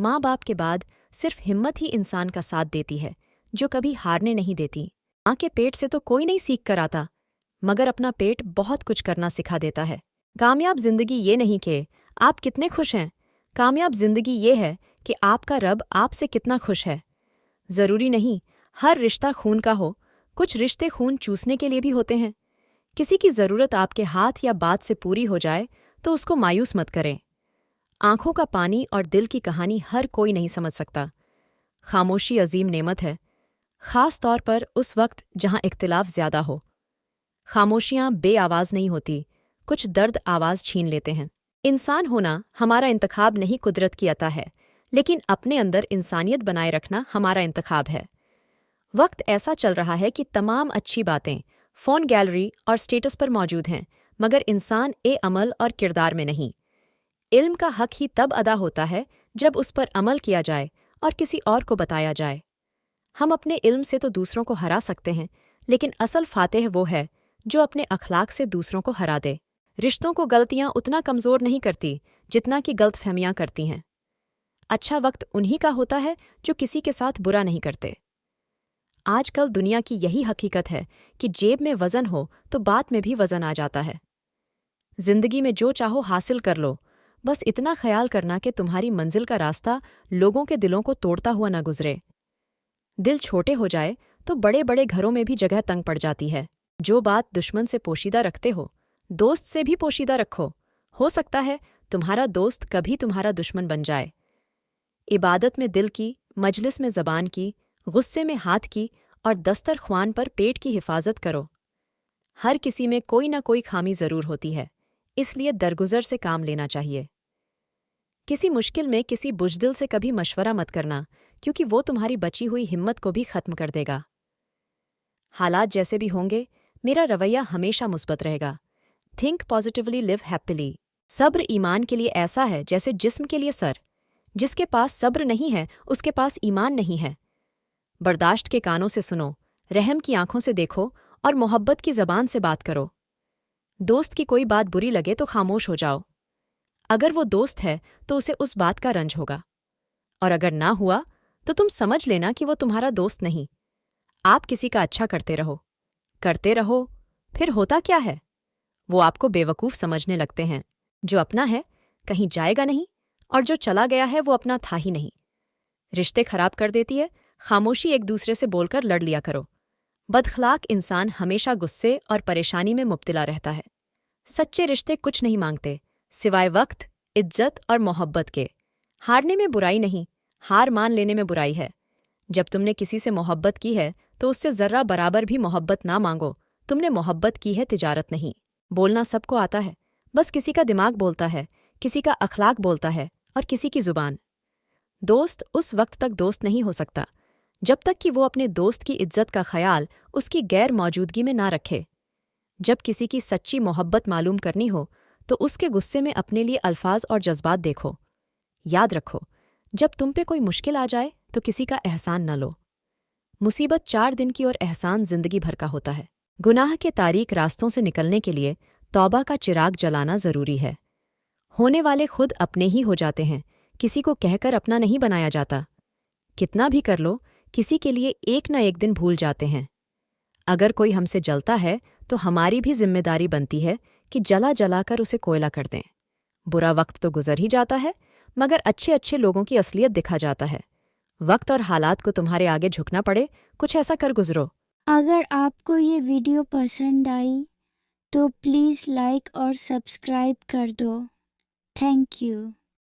माँ बाप के बाद सिर्फ हिम्मत ही इंसान का साथ देती है, जो कभी हारने नहीं देती। माँ के पेट से तो कोई नहीं सीख कर आता, मगर अपना पेट बहुत कुछ करना सिखा देता है। कामयाब जिंदगी ये नहीं कि आप कितने खुश हैं, कामयाब जिंदगी ये है कि आपका रब आपसे कितना खुश है। ज़रूरी नहीं हर रिश्ता खून का हो, कुछ रिश्ते खून चूसने के लिए भी होते हैं। किसी की ज़रूरत आपके हाथ या बात से पूरी हो जाए तो उसको मायूस मत करें। आंखों का पानी और दिल की कहानी हर कोई नहीं समझ सकता। खामोशी अजीम नेमत है, ख़ास तौर पर उस वक्त जहाँ इख्तिलाफ ज़्यादा हो। खामोशियाँ बेआवाज़ नहीं होती, कुछ दर्द आवाज़ छीन लेते हैं। इंसान होना हमारा इंतखाब नहीं, कुदरत की अता है, लेकिन अपने अंदर इंसानियत बनाए रखना हमारा इंतखाब है। वक्त ऐसा चल रहा है कि तमाम अच्छी बातें फ़ोन गैलरी और स्टेटस पर मौजूद हैं, मगर इंसान अमल और किरदार में नहीं। इल्म का हक ही तब अदा होता है जब उस पर अमल किया जाए और किसी और को बताया जाए। हम अपने इल्म से तो दूसरों को हरा सकते हैं, लेकिन असल फातेह वो है जो अपने अखलाक से दूसरों को हरा दे। रिश्तों को गलतियां उतना कमज़ोर नहीं करती जितना कि गलतफहमियां करती हैं। अच्छा वक्त उन्हीं का होता है जो किसी के साथ बुरा नहीं करते। आजकल दुनिया की यही हकीकत है कि जेब में वज़न हो तो बात में भी वज़न आ जाता है। जिंदगी में जो चाहो हासिल कर लो, बस इतना ख्याल करना कि तुम्हारी मंजिल का रास्ता लोगों के दिलों को तोड़ता हुआ न गुजरे। दिल छोटे हो जाए तो बड़े बड़े घरों में भी जगह तंग पड़ जाती है। जो बात दुश्मन से पोशीदा रखते हो, दोस्त से भी पोशीदा रखो। हो सकता है तुम्हारा दोस्त कभी तुम्हारा दुश्मन बन जाए। इबादत में दिल की, मजलिस में ज़बान की, गुस्से में हाथ की और दस्तरख्वान पर पेट की हिफाजत करो। हर किसी में कोई न कोई खामी ज़रूर होती है, इसलिए दरगुजर से काम लेना चाहिए। किसी मुश्किल में किसी बुज़दिल से कभी मशवरा मत करना, क्योंकि वो तुम्हारी बची हुई हिम्मत को भी ख़त्म कर देगा। हालात जैसे भी होंगे, मेरा रवैया हमेशा मुस्बत रहेगा। Think positively, live happily. सब्र ईमान के लिए ऐसा है जैसे जिस्म के लिए सर। जिसके पास सब्र नहीं है, उसके पास ईमान नहीं है। बर्दाश्त के कानों से सुनो, रहम की आंखों से देखो और मोहब्बत की ज़बान से बात करो। दोस्त की कोई बात बुरी लगे तो खामोश हो जाओ। अगर वो दोस्त है तो उसे उस बात का रंज होगा, और अगर ना हुआ तो तुम समझ लेना कि वो तुम्हारा दोस्त नहीं। आप किसी का अच्छा करते रहो, फिर होता क्या है? वो आपको बेवकूफ़ समझने लगते हैं। जो अपना है कहीं जाएगा नहीं, और जो चला गया है वो अपना था ही नहीं। रिश्ते खराब कर देती है खामोशी। एक दूसरे से बोलकर लड़ लिया करो। बदखलाक इंसान हमेशा गुस्से और परेशानी में मुब्तला रहता है। सच्चे रिश्ते कुछ नहीं मांगते सिवाय वक्त, इज्जत और मोहब्बत के। हारने में बुराई नहीं, हार मान लेने में बुराई है। जब तुमने किसी से मोहब्बत की है तो उससे ज़र्रा बराबर भी मोहब्बत ना मांगो। तुमने मोहब्बत की है, तिजारत नहीं। बोलना सबको आता है, बस किसी का दिमाग बोलता है, किसी का अखलाक बोलता है और किसी की ज़ुबान। दोस्त उस वक्त तक दोस्त नहीं हो सकता जब तक कि वो अपने दोस्त की इज्जत का ख्याल उसकी गैर मौजूदगी में ना रखे। जब किसी की सच्ची मोहब्बत मालूम करनी हो तो उसके गुस्से में अपने लिए अल्फाज और जज्बात देखो। याद रखो, जब तुम पे कोई मुश्किल आ जाए तो किसी का एहसान न लो। मुसीबत 4 दिन की और एहसान जिंदगी भर का होता है। गुनाह के तारीक रास्तों से निकलने के लिए तौबा का चिराग जलाना ज़रूरी है। होने वाले खुद अपने ही हो जाते हैं, किसी को कहकर अपना नहीं बनाया जाता। कितना भी कर लो, किसी के लिए एक न एक दिन भूल जाते हैं। अगर कोई हमसे जलता है तो हमारी भी जिम्मेदारी बनती है कि जला जला कर उसे कोयला कर दें। बुरा वक्त तो गुजर ही जाता है, मगर अच्छे अच्छे लोगों की असलियत दिखा जाता है। वक्त और हालात को तुम्हारे आगे झुकना पड़े, कुछ ऐसा कर गुजरो। अगर आपको ये वीडियो पसंद आई तो प्लीज़ लाइक और सब्सक्राइब कर दो। Thank you.